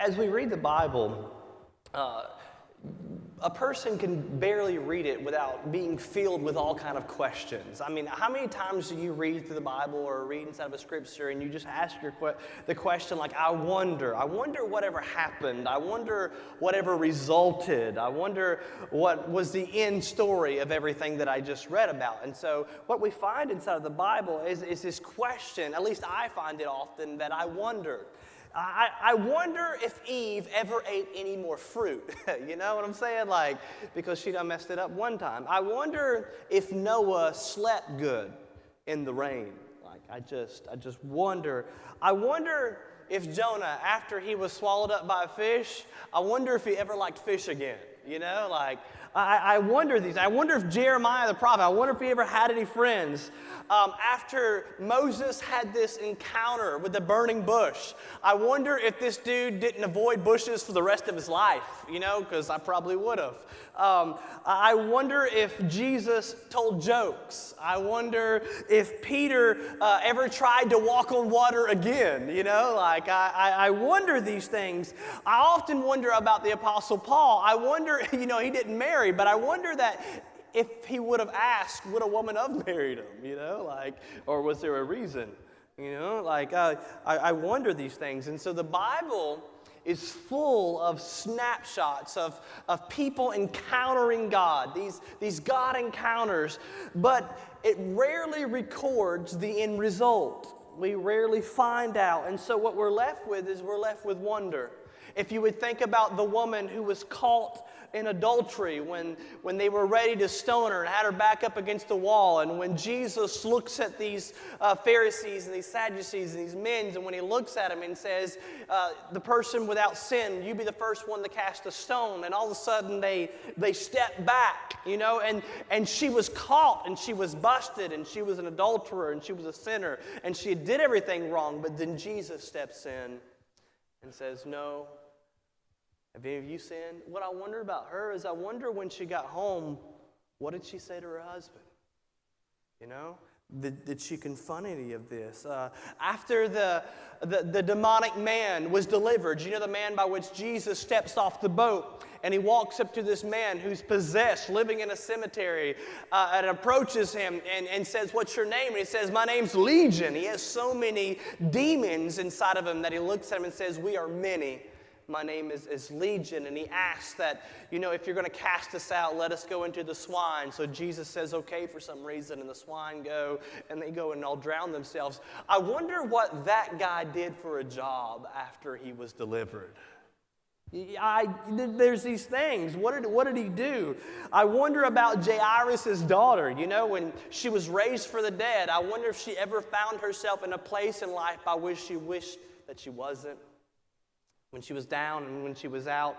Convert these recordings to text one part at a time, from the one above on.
As we read the Bible, a person can barely read it without being filled with all kind of questions. I mean, how many times do you read through the Bible or read inside of a scripture and you just ask the question like, I wonder whatever happened. I wonder whatever resulted. I wonder what was the end story of everything that I just read about. And so what we find inside of the Bible is this question, at least I find it often, that I wonder. I wonder if Eve ever ate any more fruit. You know what I'm saying? Like, because she done messed it up one time. I wonder if Noah slept good in the rain. Like, I just wonder. I wonder if Jonah, after he was swallowed up by a fish, I wonder if he ever liked fish again. You know, like, I wonder these. I wonder if Jeremiah the prophet, I wonder if he ever had any friends. After Moses had this encounter with the burning bush, I wonder if this dude didn't avoid bushes for the rest of his life, you know, because I probably would have. I wonder if Jesus told jokes. I wonder if Peter ever tried to walk on water again, you know, like I wonder these things. I often wonder about the Apostle Paul. I wonder, you know, he didn't marry, but I wonder that if he would have asked, would a woman have married him, you know, like, or was there a reason, you know, like, I wonder these things. And so the Bible is full of snapshots of people encountering God, these God encounters, but it rarely records the end result. We rarely find out. And so what we're left with is we're left with wonder. If you would think about the woman who was caught in adultery when they were ready to stone her and had her back up against the wall, and when Jesus looks at these Pharisees and these Sadducees and these men, and when he looks at them and says, the person without sin, you be the first one to cast a stone, and all of a sudden they step back, you know, and she was caught and she was busted and she was an adulterer and she was a sinner and she did everything wrong, but then Jesus steps in and says, no. Have any of you sinned? What I wonder about her is I wonder when she got home, what did she say to her husband? You know, did she confront any of this? After the demonic man was delivered, you know, the man by which Jesus steps off the boat and he walks up to this man who's possessed, living in a cemetery, and approaches him and says, what's your name? And he says, my name's Legion. He has so many demons inside of him that he looks at him and says, we are many. My name is Legion. And he asks that, you know, if you're going to cast us out, let us go into the swine. So Jesus says, okay, for some reason, and the swine go, and they go and all drown themselves. I wonder what that guy did for a job after he was delivered. There's these things. What did he do? I wonder about Jairus' daughter. You know, when she was raised for the dead, I wonder if she ever found herself in a place in life by which she wished that she wasn't. When she was down and when she was out.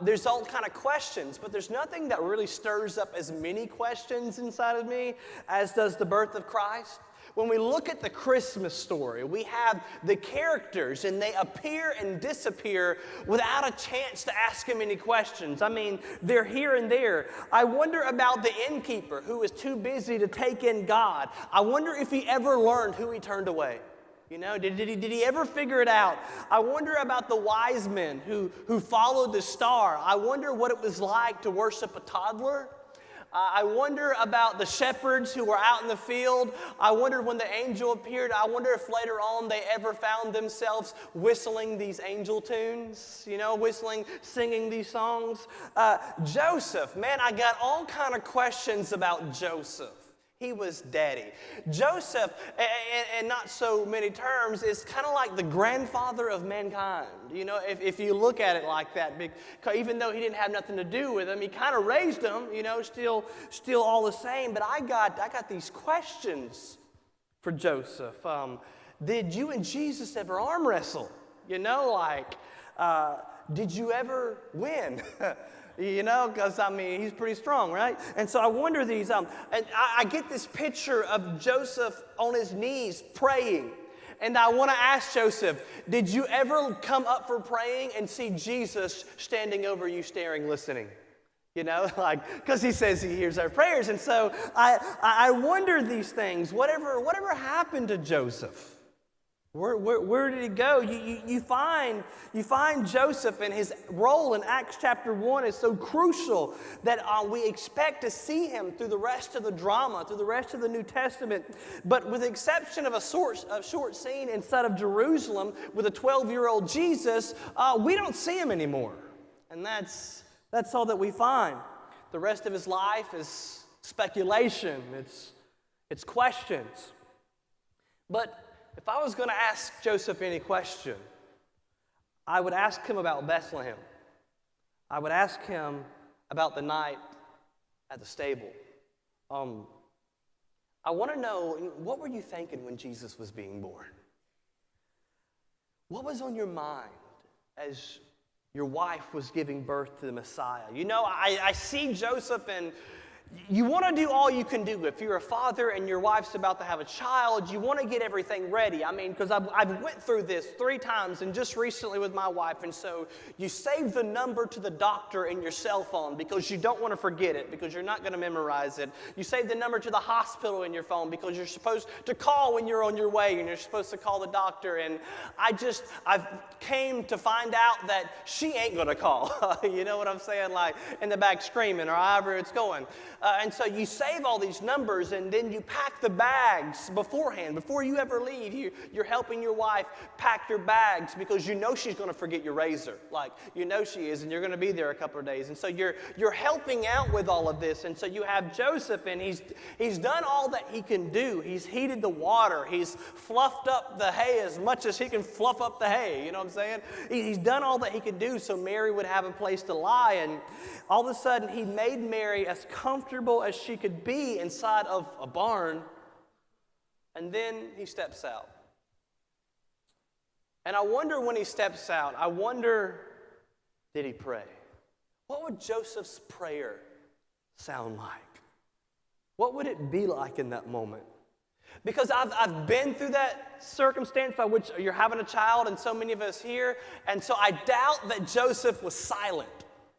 There's all kind of questions, but there's nothing that really stirs up as many questions inside of me as does the birth of Christ. When we look at the Christmas story, we have the characters and they appear and disappear without a chance to ask them any questions. I mean, they're here and there. I wonder about the innkeeper who was too busy to take in God. I wonder if he ever learned who he turned away. You know, did he ever figure it out? I wonder about the wise men who followed the star. I wonder what it was like to worship a toddler. I wonder about the shepherds who were out in the field. I wonder when the angel appeared. I wonder if later on they ever found themselves whistling these angel tunes, you know, singing these songs. Joseph, man, I got all kind of questions about Joseph. He was daddy. Joseph, in not so many terms, is kind of like the grandfather of mankind. You know, if you look at it like that, because even though he didn't have nothing to do with them, he kind of raised them, you know, still all the same. But I got these questions for Joseph. Did you and Jesus ever arm wrestle? You know, like, did you ever win? You know, because, I mean, he's pretty strong, right? And so I wonder these, and I get this picture of Joseph on his knees praying. And I want to ask Joseph, did you ever come up for praying and see Jesus standing over you, staring, listening? You know, like, because he says he hears our prayers. And so I wonder these things. Whatever happened to Joseph? Where did he go? You find Joseph, and his role in Acts chapter 1 is so crucial that we expect to see him through the rest of the drama, through the rest of the New Testament. But with the exception of a short scene inside of Jerusalem with a 12-year-old Jesus, we don't see him anymore. And that's all that we find. The rest of his life is speculation. It's questions. But if I was going to ask Joseph any question, I would ask him about Bethlehem. I would ask him about the night at the stable. I want to know, what were you thinking when Jesus was being born? What was on your mind as your wife was giving birth to the Messiah? You know, I see Joseph, and you want to do all you can do. If you're a father and your wife's about to have a child, you want to get everything ready. I mean, because I've went through this 3 times, and just recently with my wife. And so you save the number to the doctor in your cell phone because you don't want to forget it, because you're not going to memorize it. You save the number to the hospital in your phone because you're supposed to call when you're on your way, and you're supposed to call the doctor. And I've came to find out that she ain't going to call. You know what I'm saying? Like in the back screaming or however it's going. And so you save all these numbers, and then you pack the bags beforehand. Before you ever leave, you're helping your wife pack your bags because you know she's going to forget your razor. Like, you know she is, and you're going to be there a couple of days. And so you're helping out with all of this. And so you have Joseph, and he's done all that he can do. He's heated the water. He's fluffed up the hay as much as he can fluff up the hay. You know what I'm saying? He's done all that he could do so Mary would have a place to lie. And all of a sudden, he made Mary as comfortable as she could be inside of a barn, and then he steps out. And I wonder, when he steps out, did he pray? What would Joseph's prayer sound like? What would it be like in that moment? Because I've been through that circumstance by which you're having a child, and so many of us here, and so I doubt that Joseph was silent.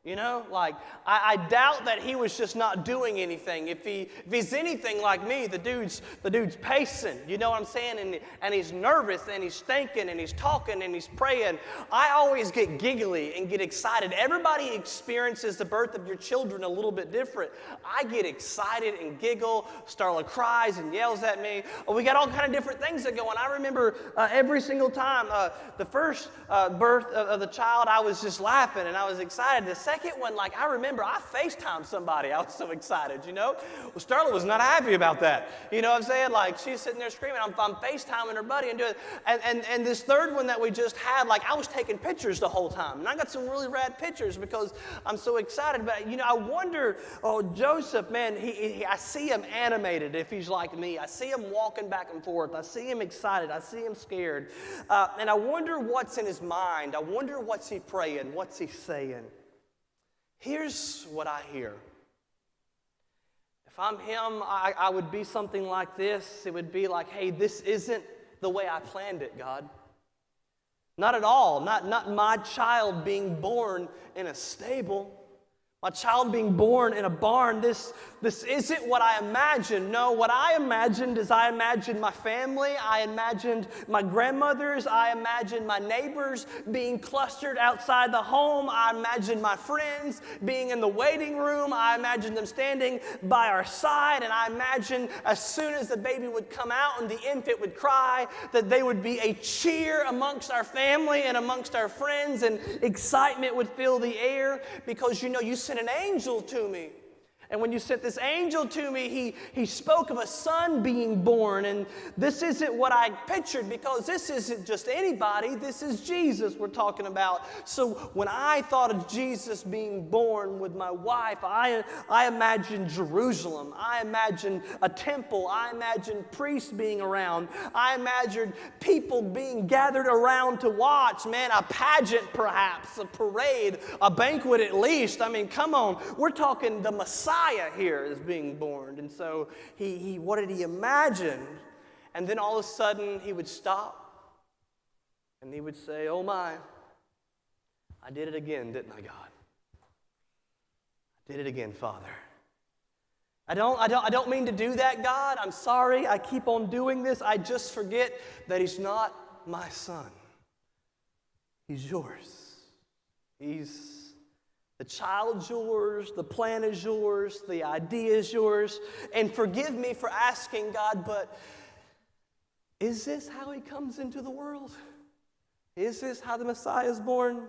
You know, like, I doubt that he was just not doing anything. If he's anything like me, the dude's pacing, you know what I'm saying? And he's nervous, and he's thinking, and he's talking, and he's praying. I always get giggly and get excited. Everybody experiences the birth of your children a little bit different. I get excited and giggle. Starla cries and yells at me. We got all kind of different things that go on. I remember every single time, the first birth of the child, I was just laughing, and I was excited. The second one, like, I remember I FaceTimed somebody. I was so excited, you know. Well, Starla was not happy about that. You know what I'm saying? Like, she's sitting there screaming. I'm FaceTiming her buddy and doing it. And this third one that we just had, like, I was taking pictures the whole time. And I got some really rad pictures because I'm so excited. But, you know, I wonder, Joseph, man, I see him animated if he's like me. I see him walking back and forth. I see him excited. I see him scared. And I wonder what's in his mind. I wonder what's he praying, what's he saying. Here's what I hear. If I'm him, I would be something like this. It would be like, hey, this isn't the way I planned it, God. Not at all. Not my child being born in a stable. My child being born in a barn. This isn't what I imagined. No, what I imagined is I imagined my family. I imagined my grandmothers. I imagined my neighbors being clustered outside the home. I imagined my friends being in the waiting room. I imagined them standing by our side. And I imagined as soon as the baby would come out and the infant would cry, that they would be a cheer amongst our family and amongst our friends, and excitement would fill the air because, you know, you sent an angel to me. And when you sent this angel to me, he spoke of a son being born. And this isn't what I pictured, because this isn't just anybody. This is Jesus we're talking about. So when I thought of Jesus being born with my wife, I imagined Jerusalem. I imagined a temple. I imagined priests being around. I imagined people being gathered around to watch. Man, a pageant perhaps, a parade, a banquet at least. I mean, come on. We're talking the Messiah here is being born. And so he what did he imagine? And then all of a sudden he would stop and he would say, oh my, I did it again, didn't I, God? I did it again, Father. I don't mean to do that, God. I'm sorry. I keep on doing this. I just forget that he's not my son. He's yours. The child's yours, the plan is yours, the idea is yours. And forgive me for asking, God, but is this how he comes into the world? Is this how the Messiah is born?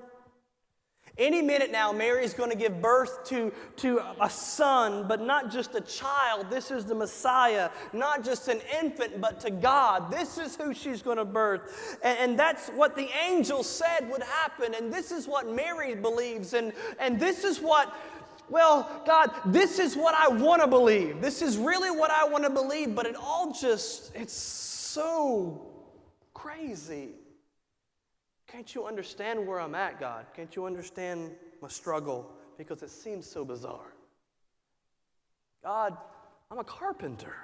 Any minute now, Mary's going to give birth to a son, but not just a child. This is the Messiah, not just an infant, but to God. This is who she's going to birth. And that's what the angel said would happen. And this is what Mary believes. And this is what, well, God, this is what I want to believe. This is really what I want to believe, but it's so crazy. Can't you understand where I'm at, God? Can't you understand my struggle? Because it seems so bizarre. God, I'm a carpenter.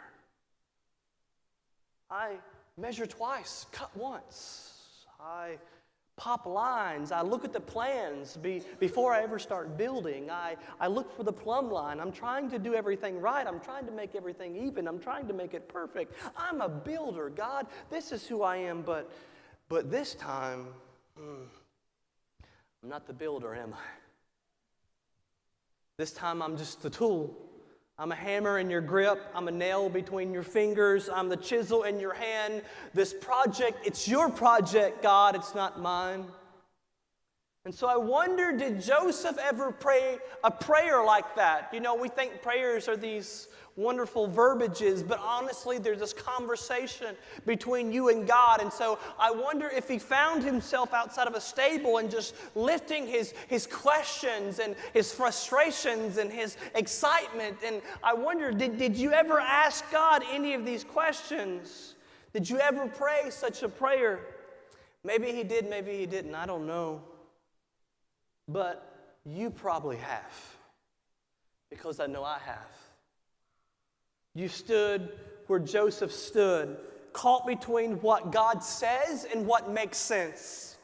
I measure twice, cut once. I pop lines. I look at the plans before I ever start building. I look for the plumb line. I'm trying to do everything right. I'm trying to make everything even. I'm trying to make it perfect. I'm a builder, God. This is who I am, but this time, I'm not the builder, am I? This time I'm just the tool. I'm a hammer in your grip. I'm a nail between your fingers. I'm the chisel in your hand. This project, it's your project, God. It's not mine. And so I wonder, did Joseph ever pray a prayer like that? You know, we think prayers are these wonderful verbiages, but honestly, there's this conversation between you and God. And so I wonder if he found himself outside of a stable and just lifting his questions and his frustrations and his excitement. And I wonder, did you ever ask God any of these questions? Did you ever pray such a prayer? Maybe he did, maybe he didn't. I don't know. But you probably have, because I know I have. You stood where Joseph stood, caught between what God says and what makes sense.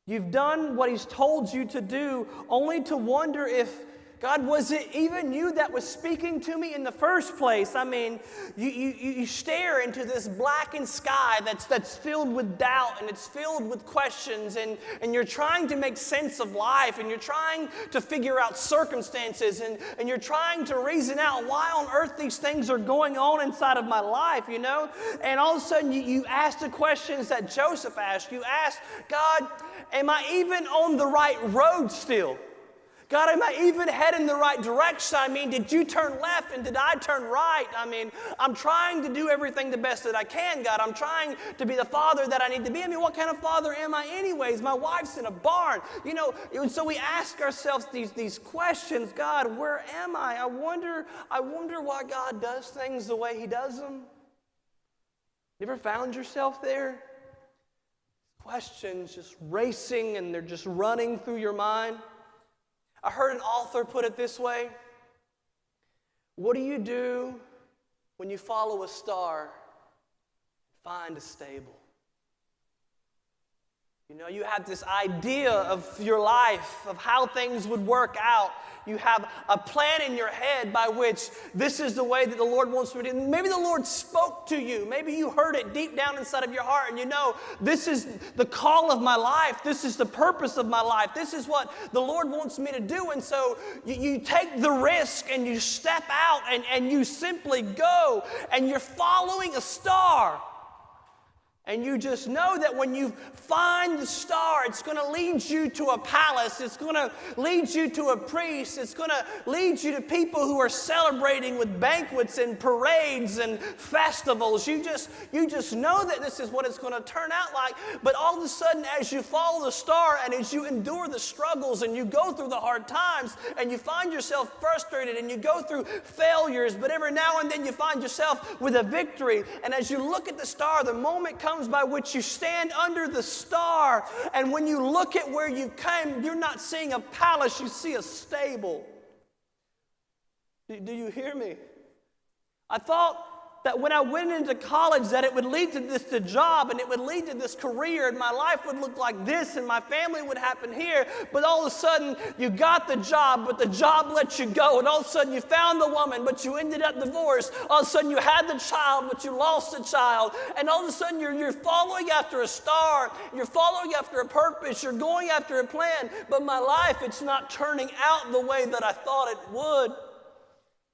You've done what he's told you to do, only to wonder if, God, was it even you that was speaking to me in the first place? I mean, you stare into this blackened sky that's filled with doubt, and it's filled with questions, and you're trying to make sense of life, and you're trying to figure out circumstances, and you're trying to reason out why on earth these things are going on inside of my life, you know? And all of a sudden you ask the questions that Joseph asked. You ask, God, am I even on the right road still? God, am I even heading the right direction? I mean, did you turn left and did I turn right? I mean, I'm trying to do everything the best that I can, God. I'm trying to be the father that I need to be. I mean, what kind of father am I anyways? My wife's in a barn. You know, and so we ask ourselves these questions. God, where am I? I wonder why God does things the way he does them. You ever found yourself there? Questions just racing and they're just running through your mind. I heard an author put it this way: what do you do when you follow a star, find a stable? You know, you have this idea of your life, of how things would work out. You have a plan in your head by which this is the way that the Lord wants me to do. Maybe the Lord spoke to you. Maybe you heard it deep down inside of your heart and you know, this is the call of my life. This is the purpose of my life. This is what the Lord wants me to do. And so you take the risk and you step out and you simply go and you're following a star. And you just know that when you find the star, it's going to lead you to a palace. It's going to lead you to a priest. It's going to lead you to people who are celebrating with banquets and parades and festivals. You just know that this is what it's going to turn out like. But all of a sudden, as you follow the star and as you endure the struggles and you go through the hard times and you find yourself frustrated and you go through failures, but every now and then you find yourself with a victory. And as you look at the star, the moment comes by which you stand under the star, and when you look at where you came, you're not seeing a palace, you see a stable. Do you hear me? I thought that when I went into college that it would lead to this job and it would lead to this career and my life would look like this and my family would happen here. But all of a sudden you got the job, but the job let you go. And all of a sudden you found the woman, but you ended up divorced. All of a sudden you had the child, but you lost the child. And all of a sudden you're following after a star. You're following after a purpose. You're going after a plan. But my life, it's not turning out the way that I thought it would.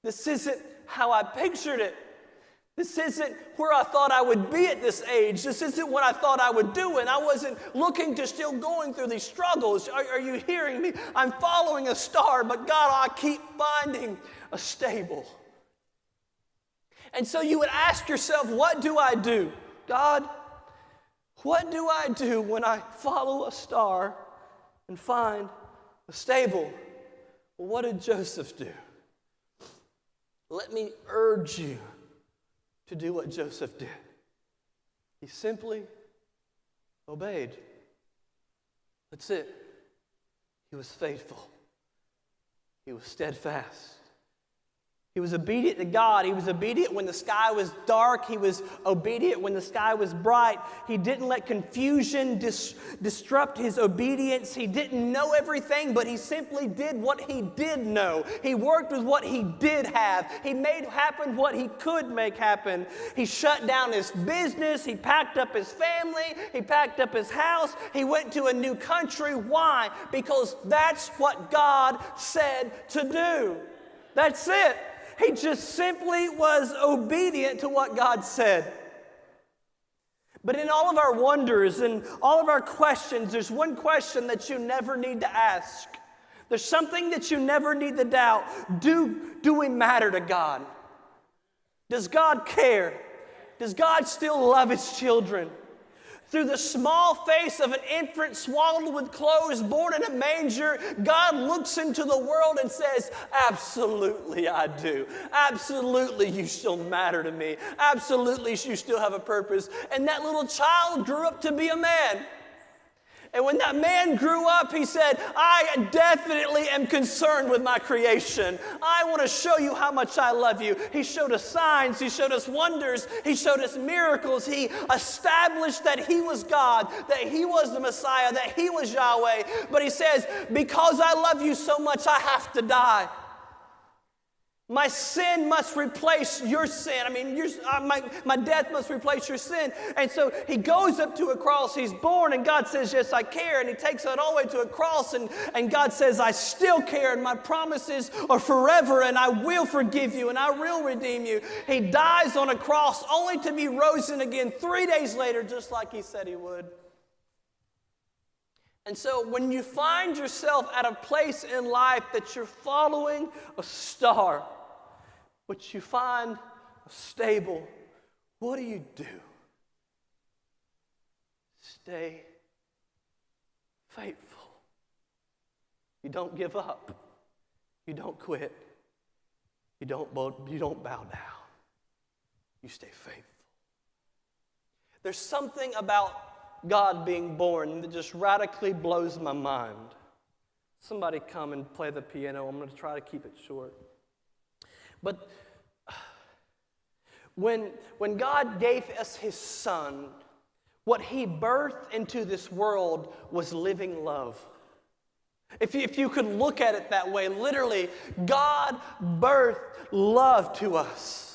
This isn't how I pictured it. This isn't where I thought I would be at this age. This isn't what I thought I would do, and I wasn't looking to still going through these struggles. Are you hearing me? I'm following a star, but God, I keep finding a stable. And so you would ask yourself, what do I do? God, what do I do when I follow a star and find a stable? Well, what did Joseph do? Let me urge you to do what Joseph did. He simply obeyed. That's it. He was faithful. He was steadfast. He was obedient to God. He was obedient when the sky was dark. He was obedient when the sky was bright. He didn't let confusion disrupt his obedience. He didn't know everything, but he simply did what he did know. He worked with what he did have. He made happen what he could make happen. He shut down his business. He packed up his family. He packed up his house. He went to a new country. Why? Because that's what God said to do. That's it. He just simply was obedient to what God said. But in all of our wonders and all of our questions, there's one question that you never need to ask. There's something that you never need to doubt. Do we matter to God? Does God care? Does God still love His children? Through the small face of an infant swaddled with clothes, born in a manger, God looks into the world and says, absolutely I do. Absolutely you still matter to me. Absolutely you still have a purpose. And that little child grew up to be a man. And when that man grew up, he said, I definitely am concerned with my creation. I want to show you how much I love you. He showed us signs. He showed us wonders. He showed us miracles. He established that He was God, that He was the Messiah, that He was Yahweh. But He says, because I love you so much, I have to die. My sin must replace your sin. My death must replace your sin. And so He goes up to a cross. He's born, and God says, yes, I care. And He takes it all the way to a cross, and God says, I still care, and my promises are forever, and I will forgive you, and I will redeem you. He dies on a cross only to be risen again 3 days later, just like He said He would. And so when you find yourself at a place in life that you're following a star, but you find a stable, what do you do? Stay faithful. You don't give up. You don't quit. You don't bow down. You stay faithful. There's something about God being born that just radically blows my mind. Somebody come and play the piano. I'm going to try to keep it short. But when God gave us His Son, what He birthed into this world was living love. If you could look at it that way, literally, God birthed love to us.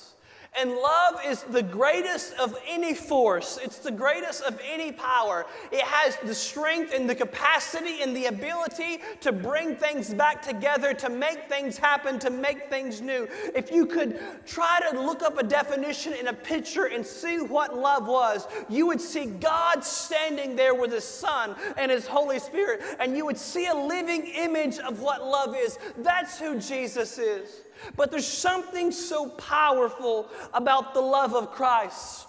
And love is the greatest of any force. It's the greatest of any power. It has the strength and the capacity and the ability to bring things back together, to make things happen, to make things new. If you could try to look up a definition in a picture and see what love was, you would see God standing there with His Son and His Holy Spirit, and you would see a living image of what love is. That's who Jesus is. But there's something so powerful about the love of Christ.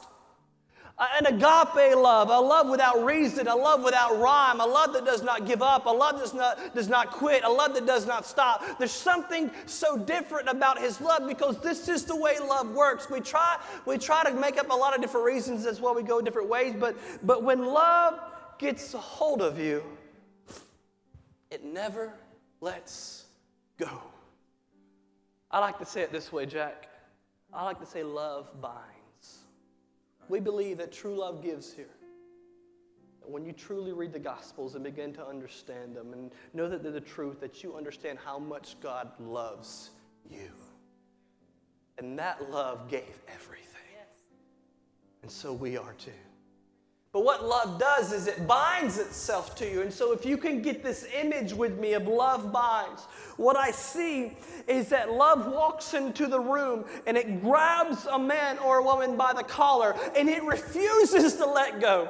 An agape love, a love without reason, a love without rhyme, a love that does not give up, a love that does not quit, a love that does not stop. There's something so different about His love because this is the way love works. We try to make up a lot of different reasons. That's why we go different ways. But when love gets a hold of you, it never lets go. I like to say it this way, Jack. I like to say love binds. We believe that true love gives here. When you truly read the Gospels and begin to understand them and know that they're the truth, that you understand how much God loves you. And that love gave everything. Yes. And so we are too. But what love does is it binds itself to you. And so if you can get this image with me of love binds, what I see is that love walks into the room and it grabs a man or a woman by the collar and it refuses to let go.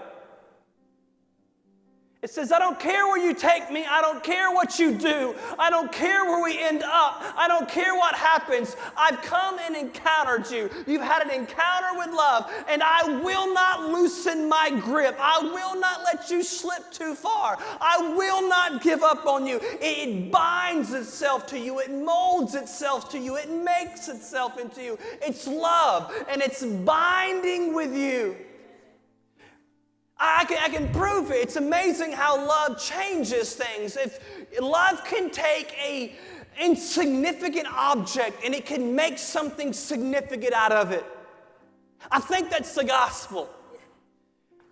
It says, I don't care where you take me. I don't care what you do. I don't care where we end up. I don't care what happens. I've come and encountered you. You've had an encounter with love, and I will not loosen my grip. I will not let you slip too far. I will not give up on you. It binds itself to you. It molds itself to you. It makes itself into you. It's love, and it's binding with you. I can prove it. It's amazing how love changes things. If love can take an insignificant object and it can make something significant out of it. I think that's the gospel.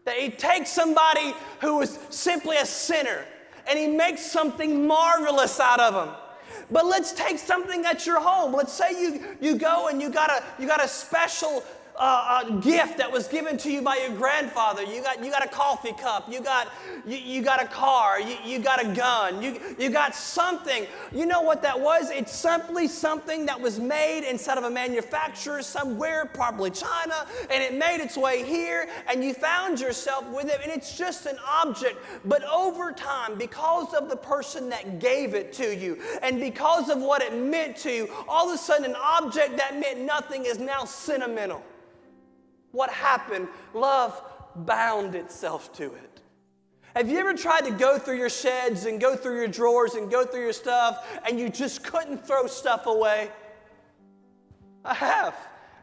That it takes somebody who is simply a sinner and he makes something marvelous out of them. But let's take something at your home. Let's say you go and you got a special gift that was given to you by your grandfather. You got a coffee cup. You got a car. You got a gun. You got something. You know what that was? It's simply something that was made inside of a manufacturer somewhere, probably China, and it made its way here, and you found yourself with it, and it's just an object. But over time, because of the person that gave it to you, and because of what it meant to you, all of a sudden an object that meant nothing is now sentimental. What happened? Love bound itself to it. Have you ever tried to go through your sheds and go through your drawers and go through your stuff and you just couldn't throw stuff away? I have.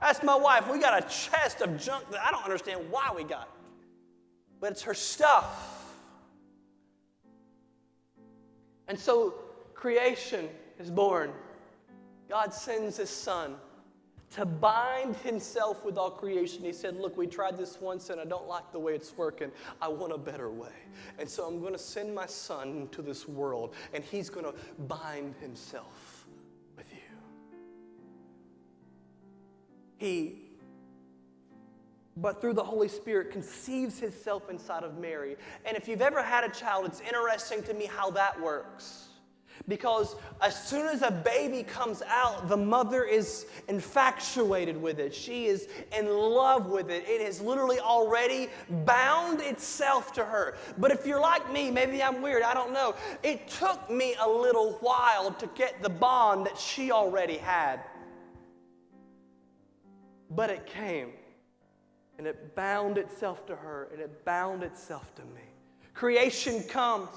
Ask my wife. We got a chest of junk that I don't understand why we got. But it's her stuff. And so creation is born. God sends His Son to bind Himself with all creation. He said, look, we tried this once and I don't like the way it's working. I want a better way. And so I'm going to send my Son into this world and He's going to bind Himself with you. But through the Holy Spirit, conceives Himself inside of Mary. And if you've ever had a child, it's interesting to me how that works. Because as soon as a baby comes out, the mother is infatuated with it. She is in love with it. It has literally already bound itself to her. But if you're like me, maybe I'm weird, I don't know. It took me a little while to get the bond that she already had. But it came, and it bound itself to her, and it bound itself to me. Creation comes.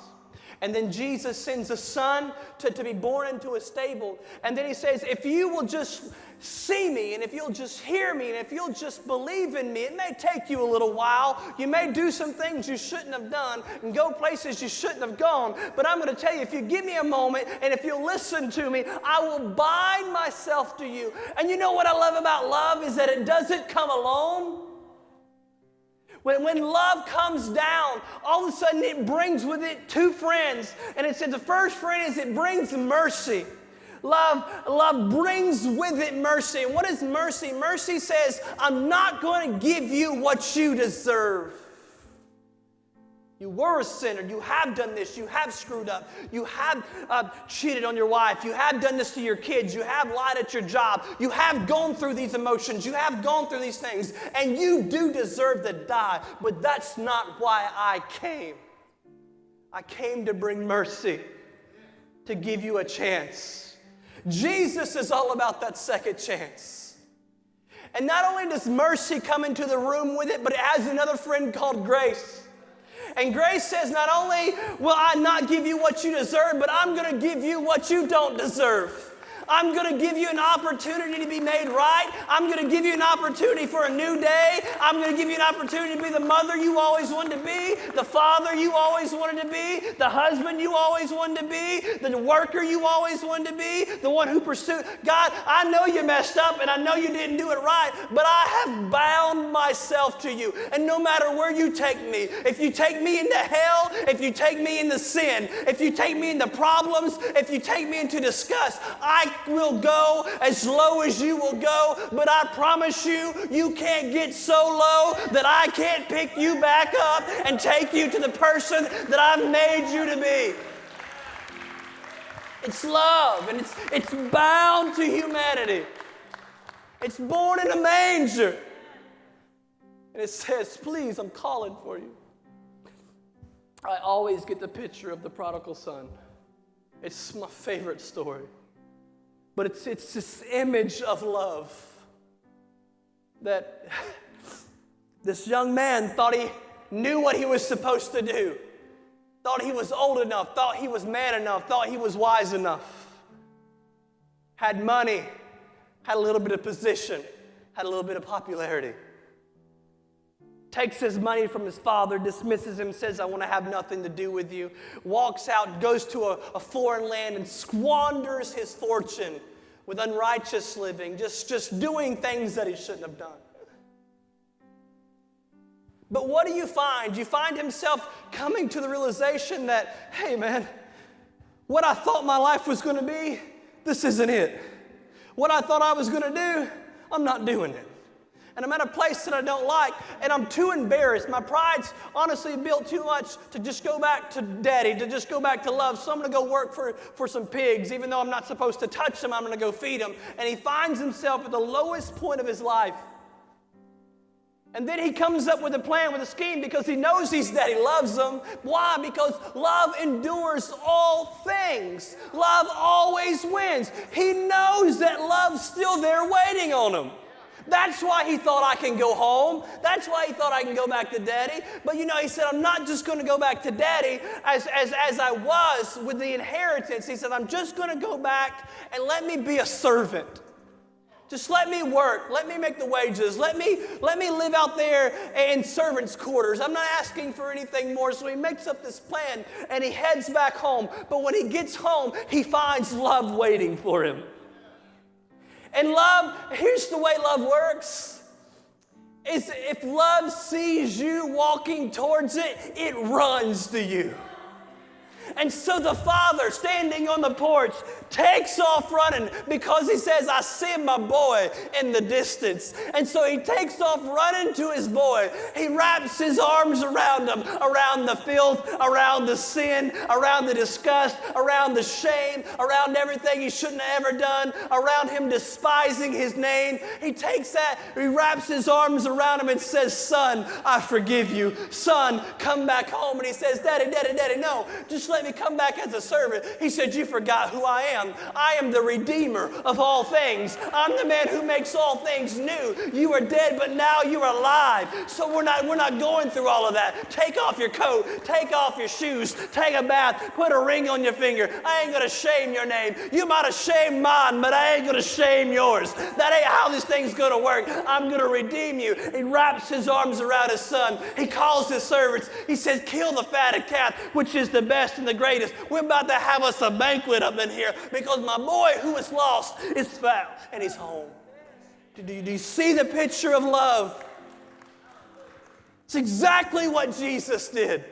And then Jesus sends a son to be born into a stable. And then He says, if you will just see me, and if you'll just hear me, and if you'll just believe in me, it may take you a little while. You may do some things you shouldn't have done and go places you shouldn't have gone. But I'm going to tell you, if you give me a moment and if you'll listen to me, I will bind myself to you. And you know what I love about love is that it doesn't come alone. When love comes down, all of a sudden it brings with it two friends. And it said the first friend is it brings mercy. Love brings with it mercy. And what is mercy? Mercy says, I'm not going to give you what you deserve. You were a sinner. You have done this. You have screwed up. You have cheated on your wife. You have done this to your kids. You have lied at your job. You have gone through these emotions. You have gone through these things. And you do deserve to die. But that's not why I came. I came to bring mercy, to give you a chance. Jesus is all about that second chance. And not only does mercy come into the room with it, but it has another friend called grace. And grace says, not only will I not give you what you deserve, but I'm going to give you what you don't deserve. I'm going to give you an opportunity to be made right. I'm going to give you an opportunity for a new day. I'm going to give you an opportunity to be the mother you always wanted to be, the father you always wanted to be, the husband you always wanted to be, the worker you always wanted to be, the one who pursued. God, I know you messed up and I know you didn't do it right, but I have bound myself to you. And no matter where you take me, if you take me into hell, if you take me into sin, if you take me into problems, if you take me into disgust, I will go as low as you will go, but I promise you, you can't get so low that I can't pick you back up and take you to the person that I've made you to be. It's love, and it's bound to humanity. It's born in a manger. And it says, please, I'm calling for you. I always get the picture of the prodigal son. It's my favorite story. But it's this image of love that this young man thought he knew what he was supposed to do, thought he was old enough, thought he was man enough, thought he was wise enough, had money, had a little bit of position, had a little bit of popularity. Takes his money from his father, dismisses him, says, I want to have nothing to do with you. Walks out, goes to a foreign land and squanders his fortune with unrighteous living, just doing things that he shouldn't have done. But what do you find? You find himself coming to the realization that, hey man, what I thought my life was going to be, this isn't it. What I thought I was going to do, I'm not doing it. And I'm at a place that I don't like, and I'm too embarrassed. My pride's honestly built too much to just go back to daddy, to just go back to love. So I'm going to go work for some pigs. Even though I'm not supposed to touch them, I'm going to go feed them. And he finds himself at the lowest point of his life. And then he comes up with a plan, with a scheme, because he knows his daddy loves him. Why? Because love endures all things. Love always wins. He knows that love's still there waiting on him. That's why he thought I can go home. That's why he thought I can go back to daddy. But you know, he said, I'm not just going to go back to daddy as I was with the inheritance. He said, I'm just going to go back and let me be a servant. Just let me work. Let me make the wages. Let me live out there in servants' quarters. I'm not asking for anything more. So he makes up this plan and he heads back home. But when he gets home, he finds love waiting for him. And love, here's the way love works, is if love sees you walking towards it, it runs to you. And so the father, standing on the porch, takes off running because he says, I see my boy in the distance. And so he takes off running to his boy. He wraps his arms around him, around the filth, around the sin, around the disgust, around the shame, around everything he shouldn't have ever done, around him despising his name. He takes that, he wraps his arms around him and says, son, I forgive you. Son, come back home. And he says, daddy, no, just let me come back as a servant. He said, you forgot who I am. I am the Redeemer of all things. I'm the man who makes all things new. You were dead, but now you're alive. So we're not going through all of that. Take off your coat. Take off your shoes. Take a bath. Put a ring on your finger. I ain't going to shame your name. You might have shamed mine, but I ain't going to shame yours. That ain't how this thing's going to work. I'm going to redeem you. He wraps his arms around his son. He calls his servants. He says, kill the fatted calf, which is the best and the greatest. We're about to have us a banquet up in here because my boy who is lost is found and he's home. Do you see the picture of love? It's exactly what Jesus did.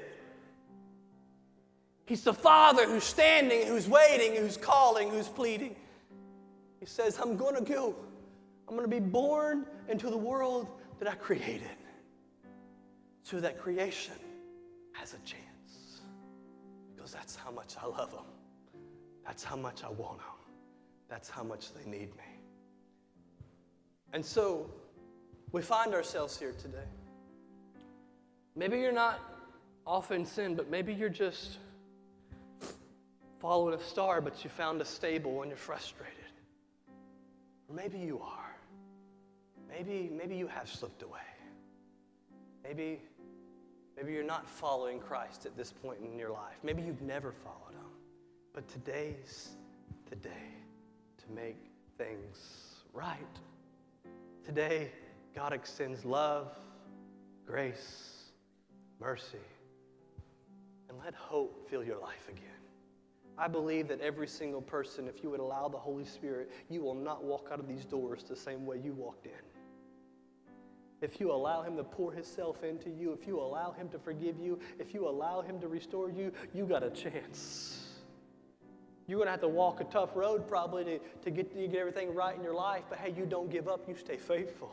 He's the Father who's standing, who's waiting, who's calling, who's pleading. He says, I'm going to go. I'm going to be born into the world that I created so that creation has a chance. Because that's how much I love them. That's how much I want them. That's how much they need me. And so we find ourselves here today. Maybe you're not off in sin, but maybe you're just following a star, but you found a stable and you're frustrated. Or maybe you are. Maybe you have slipped away. Maybe you're not following Christ at this point in your life. Maybe you've never followed him. But today's the day to make things right. Today, God extends love, grace, mercy, and let hope fill your life again. I believe that every single person, if you would allow the Holy Spirit, you will not walk out of these doors the same way you walked in. If you allow Him to pour Himself into you, if you allow Him to forgive you, if you allow Him to restore you, you got a chance. You're going to have to walk a tough road probably to get everything right in your life, but hey, you don't give up, you stay faithful.